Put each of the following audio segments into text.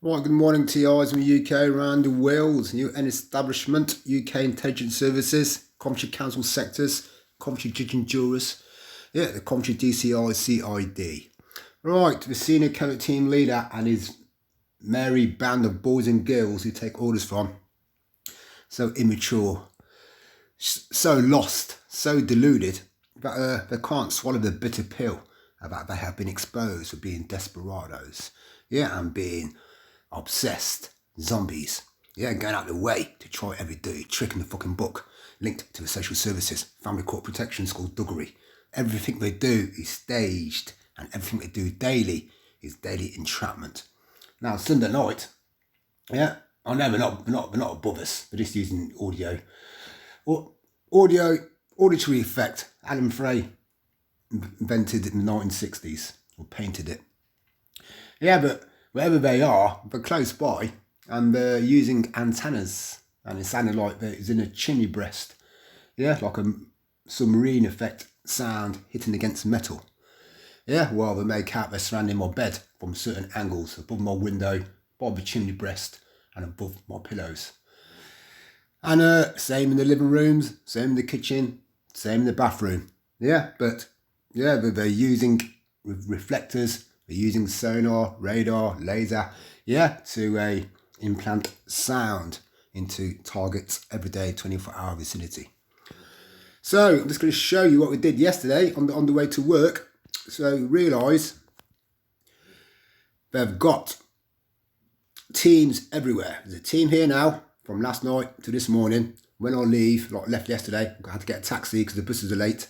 Right, good morning to you guys in the UK, around the world. New N establishment, UK intelligence services, Coventry council sectors, Coventry judge and jurors, the Coventry DCI CID. Right, the senior Covert team leader and his merry band of boys and girls who take orders from. So immature, so lost, so deluded that they can't swallow the bitter pill about they have been exposed for being desperados, and being obsessed zombies, going out of the way to try every dirty trick in the fucking book linked to the social services, family court protection, skullduggery. Everything they do is staged, and everything they do daily is daily entrapment. Now Sunday night, I know they're not above us. They're just using auditory effect. Alan Frey invented it in the 1960s, or painted it. But wherever they are, they're close by, and they're using antennas, and it sounded like it's in a chimney breast, like a submarine effect sound hitting against metal. While they make out they're surrounding my bed from certain angles, above my window, above the chimney breast, and above my pillows. And same in the living rooms, same in the kitchen, same in the bathroom. But they're using reflectors, they're using sonar, radar, laser, to implant sound into targets everyday 24-hour vicinity. So I'm just going to show you what we did yesterday on the way to work. So realise they've got teams everywhere. There's a team here now from last night to this morning. When I leave, like left yesterday, I had to get a taxi because the buses are late.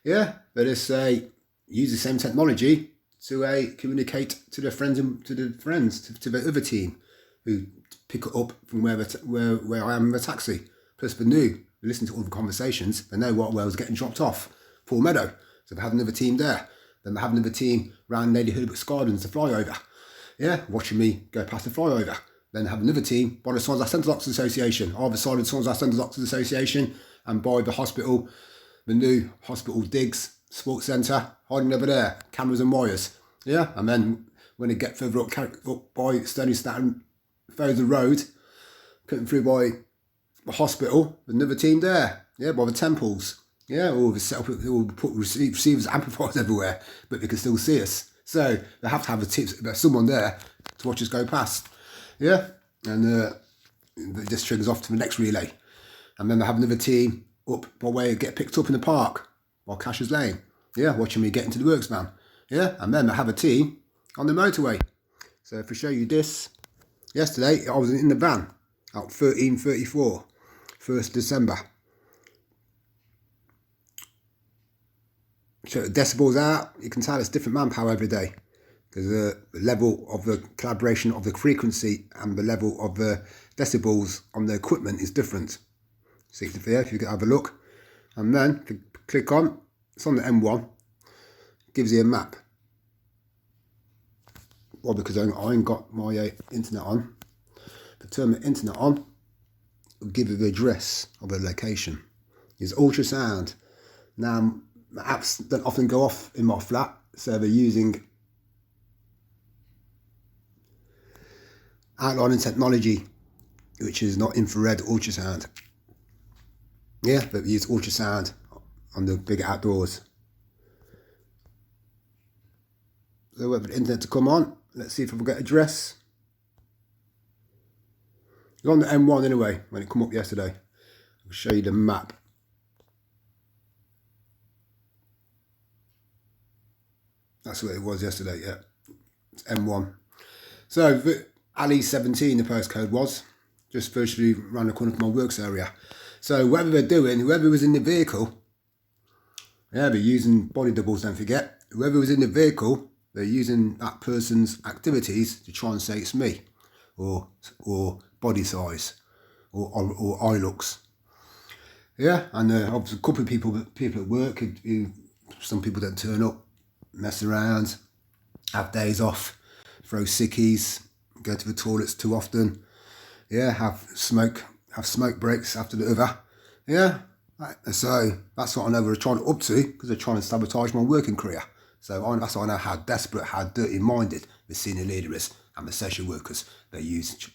They just use the same technology to communicate to their friends and to the other team who pick it up from where I am in the taxi. Plus they knew, they listened to all the conversations, they know where I was getting dropped off. Full Meadow. So they have another team there. Then they have another team round Lady Herbert's Gardens, the flyover. Watching me go past the flyover. Then have another team by the Swansea Centre Doctors Association, either side of the Swansea Centre Doctors Association, and by the hospital, the new hospital digs, sports centre, hiding over there, cameras and wires. And then when they get further up by Stony Staton, further road, cutting through by the hospital, another team there, by the temples. All the set up, all put receivers, amplifiers everywhere, but they can still see us. So they have to have someone there to watch us go past. And it just triggers off to the next relay. And then they have another team up by way of get picked up in the park while Cashers Lane. Watching me get into the works van. And then they have a team on the motorway. So if I show you this, yesterday I was in the van at 13:34, 1st December. So the decibels out, you can tell it's different manpower every day, because the level of the collaboration of the frequency and the level of the decibels on the equipment is different. See there, if you can have a look. And then if you click on, it's on the M1, gives you a map. Well, because I ain't got my internet on. If I turn my internet on, it'll give you the address of the location. It's ultrasound. Now, my apps don't often go off in my flat, so they're using outlining technology, which is not infrared ultrasound. But we use ultrasound on the big outdoors. So wait for the internet to come on. Let's see if we get address. It's on the M1 anyway, when it come up yesterday. I'll show you the map. That's what it was yesterday, It's M1. So, Ali 17, the postcode was, just virtually round the corner from my works area. So, whatever they're doing, whoever was in the vehicle, they're using body doubles, don't forget. Whoever was in the vehicle, they're using that person's activities to try and say it's me, or body size, or eye looks. And obviously a couple of people at work, who some people don't turn up, mess around, have days off, throw sickies, go to the toilets too often, have smoke breaks after the other, so that's what I know they're trying up to, because they're trying to sabotage my working career. So that's why I know how desperate, how dirty-minded the senior leader is. and the social workers they're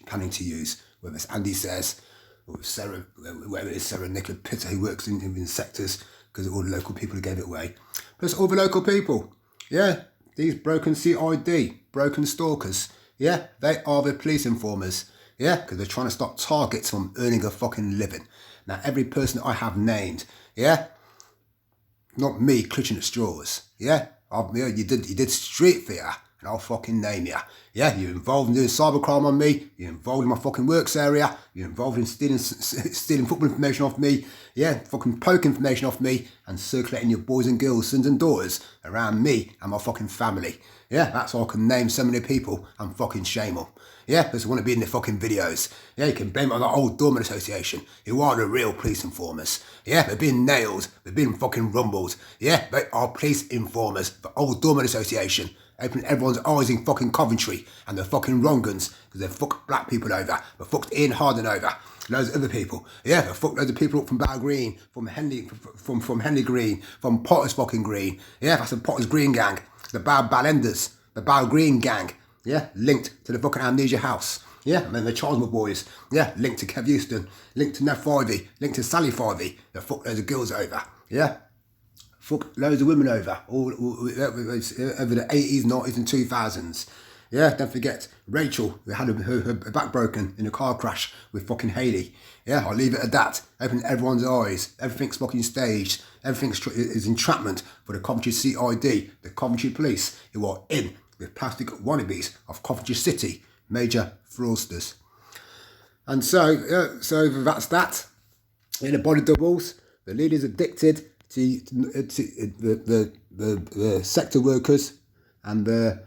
planning to use, whether it's Andy says, or Sarah, whether it's Sarah Nicola Pitter who works in sectors, because all the local people who gave it away. Plus all the local people, yeah, these broken CID, broken stalkers, yeah, they are the police informers, yeah, because they're trying to stop targets from earning a fucking living. Now, every person that I have named, yeah, not me clutching at straws, yeah, you did street theatre, and I'll fucking name you. Yeah, you're involved in doing cybercrime on me, you're involved in my fucking works area, you're involved in stealing football information off me, yeah, fucking poke information off me, and circulating your boys and girls, sons and daughters around me and my fucking family. Yeah, that's why I can name so many people and fucking shame them. Yeah, because they want to be in the fucking videos. Yeah, you can blame it on the old Dorman Association, who are the real police informers. Yeah, they're being nailed, they're being fucking rumbled. Yeah, they are police informers, the old Dorman Association. Opening everyone's eyes in fucking Coventry, and the fucking wrong-uns, because they've fucked black people over, they've fucked Ian Harden over, loads of other people. Yeah, they've fucked loads of people up from Bow Green, from Henley Green, from Potter's fucking Green. Yeah, that's the Potter's Green gang, the Bowlenders, the Bow Green gang. Yeah, linked to the fucking Amnesia House. Yeah, and then the Charlesmore boys. Yeah, linked to Kev Houston, linked to Nev Fivey, linked to Sally Fivey. They fucked loads of girls over. Yeah. Fuck loads of women over, all over the 80s, 90s and 2000s. Yeah, don't forget Rachel, who had her back broken in a car crash with fucking Hayley. Yeah, I'll leave it at that. Open everyone's eyes. Everything's fucking staged. Everything is entrapment for the Coventry CID, the Coventry police, who are in with plastic wannabes of Coventry City, major fraudsters. And so that's that. In the body doubles, the leader's addicted to the sector workers and the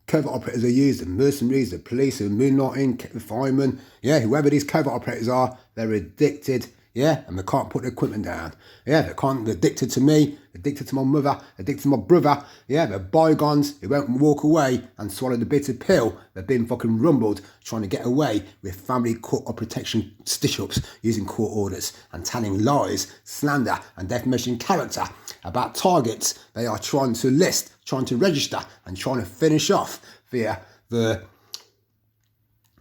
covert operators are used, the mercenaries, the police, the moonlighting, the firemen, yeah, whoever these covert operators are, they're addicted, yeah, and they can't put the equipment down. Yeah, they're addicted to me, addicted to my mother, addicted to my brother, yeah, they're bygones who won't walk away and swallow the bitter pill. They're being fucking rumbled, trying to get away with family court of protection stitch-ups using court orders and telling lies, slander and defamation character about targets they are trying to list, trying to register and trying to finish off via the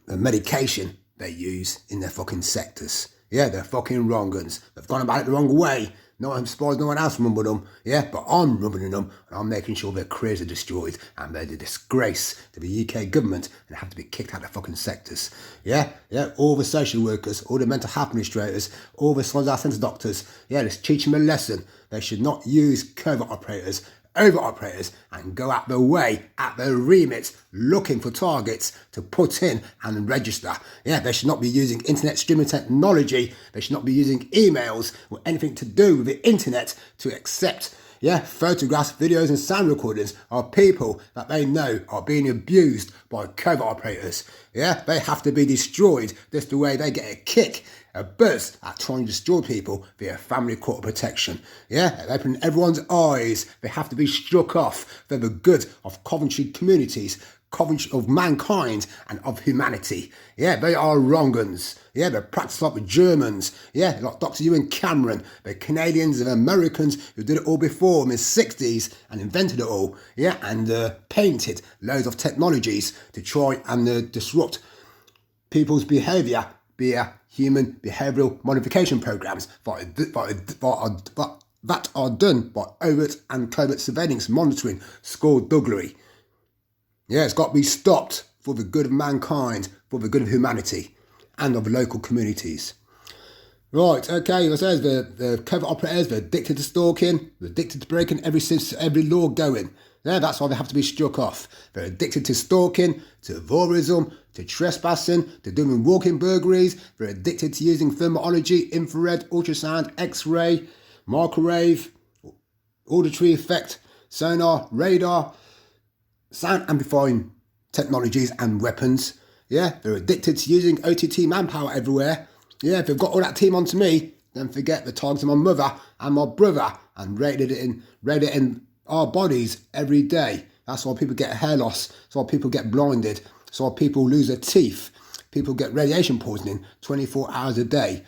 medication they use in their fucking sectors. Yeah, they're fucking wrong-uns. They've gone about it the wrong way. I'm surprised no one else rumbled them. Yeah, but I'm rumbling them and I'm making sure their careers are destroyed and they're a disgrace to the UK government and have to be kicked out of fucking sectors. Yeah, all the social workers, all the mental health administrators, all the Swansea Centre doctors, yeah, let's teach them a lesson. They should not use covert operators, over operators, and go out their way, at their remits, looking for targets to put in and register. Yeah, they should not be using internet streaming technology. They should not be using emails or anything to do with the internet to accept, yeah, photographs, videos and sound recordings of people that they know are being abused by covert operators. Yeah, they have to be destroyed. That's the way they get a kick, a buzz at trying to destroy people via family court protection. Yeah, they open everyone's eyes. They have to be struck off for the good of Coventry communities, Coventry of mankind and of humanity. Yeah, they are wrong-uns. Yeah, they practice like the Germans. Yeah, like Dr. Ewan Cameron, the Canadians and Americans who did it all before in the 60s and invented it all. Yeah, and painted loads of technologies to try and disrupt people's behaviour via human behavioural modification programs that are done by overt and covert surveillance monitoring, skullduggery. Yeah, it's got to be stopped for the good of mankind, for the good of humanity and of local communities. Right, okay, it says the covert operators, they're addicted to stalking, they're addicted to breaking every law going. Yeah, that's why they have to be struck off. They're addicted to stalking, to voyeurism, to trespassing, to doing walking burglaries. They're addicted to using thermology, infrared, ultrasound, X-ray, microwave, auditory effect, sonar, radar, sound amplifying technologies and weapons. Yeah, they're addicted to using OTT manpower everywhere. Yeah, if they've got all that team onto me, then forget the targets of my mother and my brother and rated it in our bodies every day. That's why people get hair loss. That's why people get blinded. That's why people lose their teeth. People get radiation poisoning 24 hours a day.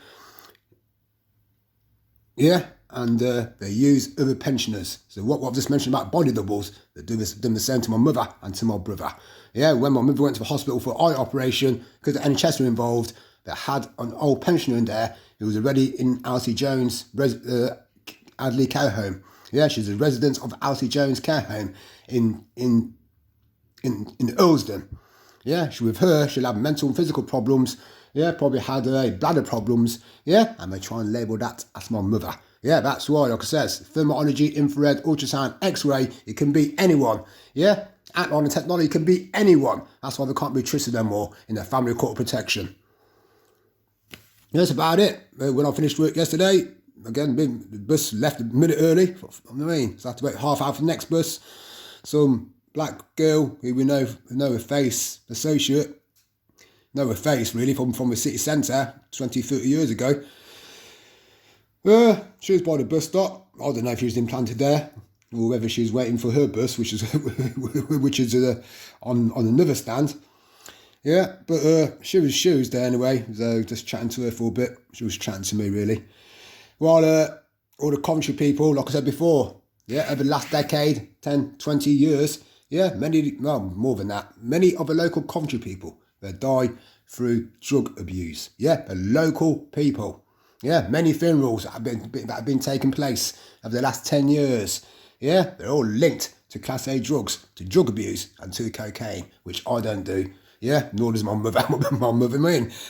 Yeah, and they use other pensioners. So what I've just mentioned about body doubles, they do the same to my mother and to my brother. Yeah, when my mother went to the hospital for an eye operation, because the NHS were involved, they had an old pensioner in there who was already in Elsie Jones Elderly Care Home. Yeah, she's a resident of Elsie Jones Care Home in Earlsdon. Yeah, with her, she'll have mental and physical problems. Yeah, probably had bladder problems. Yeah, and they try and label that as my mother. Yeah, that's why, like I says, thermology, infrared, ultrasound, X-ray, it can be anyone. Yeah, outline technology can be anyone. That's why they can't be trusted no more in their family court of protection. Yeah, that's about it. When I finished work yesterday, again, the bus left a minute early. So I had to wait half hour for the next bus. Some black girl who we know her face, associate, know her face really from the city centre 20, 30 years ago. She was by the bus stop. I don't know if she was implanted there or whether she was waiting for her bus, which is on another stand. Yeah, but she was there anyway, so just chatting to her for a bit. She was chatting to me really. While all the Coventry people, like I said before, yeah, over the last decade, 10, 20 years, yeah, more than that, many of the local Coventry people, they died through drug abuse. Yeah, the local people. Yeah, many funerals that have been taking place over the last 10 years. Yeah, they're all linked to Class A drugs, to drug abuse and to cocaine, which I don't do. Yeah, nor does my mother.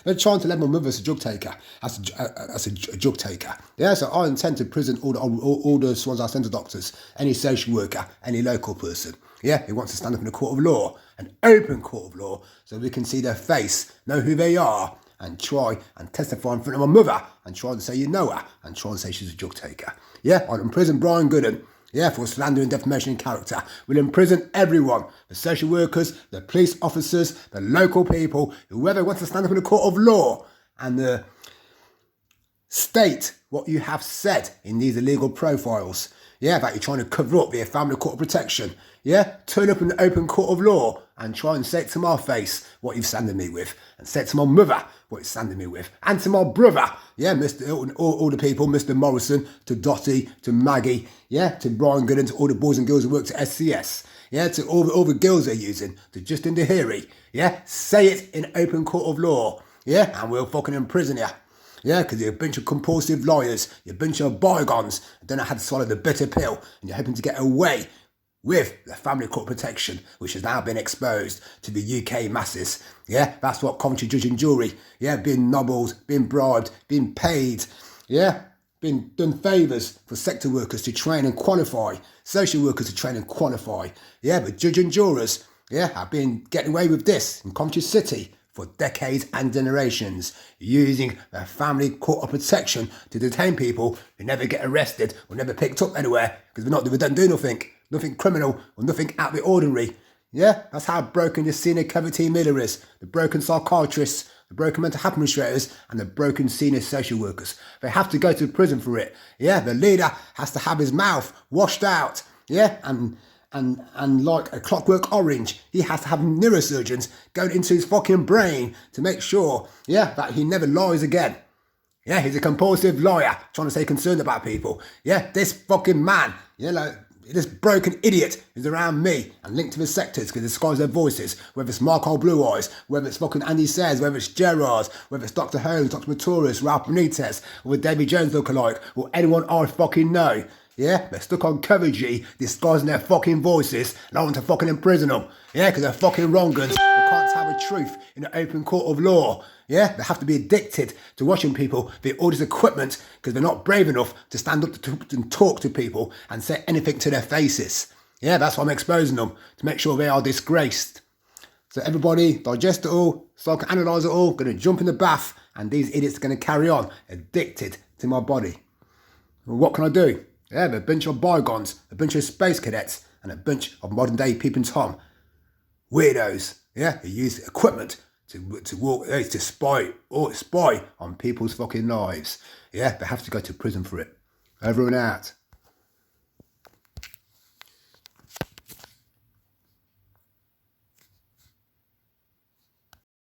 They're trying to let my mother as a drug taker, as a drug taker. Yeah, so I intend to prison all the ones I send to doctors, any social worker, any local person. Yeah, who wants to stand up in a court of law, an open court of law, so we can see their face, know who they are, and try and testify in front of my mother, and try and say you know her, and try and say she's a drug taker. Yeah, I'll imprison Brian Gooden. Yeah, for slander and defamation in character. We'll imprison everyone. The social workers, the police officers, the local people, whoever wants to stand up in a court of law and state what you have said in these illegal profiles. Yeah, that you're trying to cover up via family court of protection. Yeah, turn up in the open court of law and try and say it to my face what you've sanded me with. And say it to my mother what you've sanded me with. And to my brother. Yeah, all the people, Mr. Morrison, to Dottie, to Maggie, yeah, to Brian Gooden, to all the boys and girls who work at SCS. Yeah, to all the girls they're using, to Justin Dehiri. Yeah, say it in open court of law. Yeah, and we'll fucking imprison you. Yeah, because you're a bunch of compulsive liars, you're a bunch of bygones, and don't know how to swallow the bitter pill, and you're hoping to get away with the family court protection, which has now been exposed to the UK masses. Yeah, that's what Coventry judge and jury, yeah, being nobbled, being bribed, being paid, yeah, being done favours for sector workers to train and qualify, social workers to train and qualify. Yeah, but judge and jurors, yeah, have been getting away with this in Coventry City for decades and generations, using the family court of protection to detain people who never get arrested or never picked up anywhere because they don't do nothing criminal or nothing out of the ordinary. Yeah, that's how broken the senior Covert team leader is, the broken psychiatrists, the broken mental health administrators and the broken senior social workers. They have to go to prison for it. Yeah, the leader has to have his mouth washed out. Yeah, and like a clockwork orange, he has to have neurosurgeons going into his fucking brain to make sure, yeah, that he never lies again. Yeah, he's a compulsive liar, trying to stay concerned about people. Yeah, this fucking man, yeah, like, this broken idiot is around me and linked to the sectors because they disguise their voices, whether it's Marco Blue Eyes, whether it's fucking Andy Sayers, whether it's Gerard, whether it's Dr. Holmes, Dr. Maturis, Ralph Benitez, or the David Jones lookalike, or anyone I fucking know. Yeah, they're stuck on Coventry, disguising their fucking voices, and I want to fucking imprison them. Yeah, because they're fucking wrong'uns. They can't tell the truth in an open court of law. Yeah, they have to be addicted to watching people via all this equipment because they're not brave enough to stand up and talk to people and say anything to their faces. Yeah, that's why I'm exposing them, to make sure they are disgraced. So everybody, digest it all, psychoanalyse it all, going to jump in the bath, and these idiots are going to carry on addicted to my body. Well, what can I do? Yeah, they're a bunch of bygones, a bunch of space cadets, and a bunch of modern day peeping Tom. Weirdos, yeah, who use equipment to spy on people's fucking lives. Yeah, they have to go to prison for it. Over and out.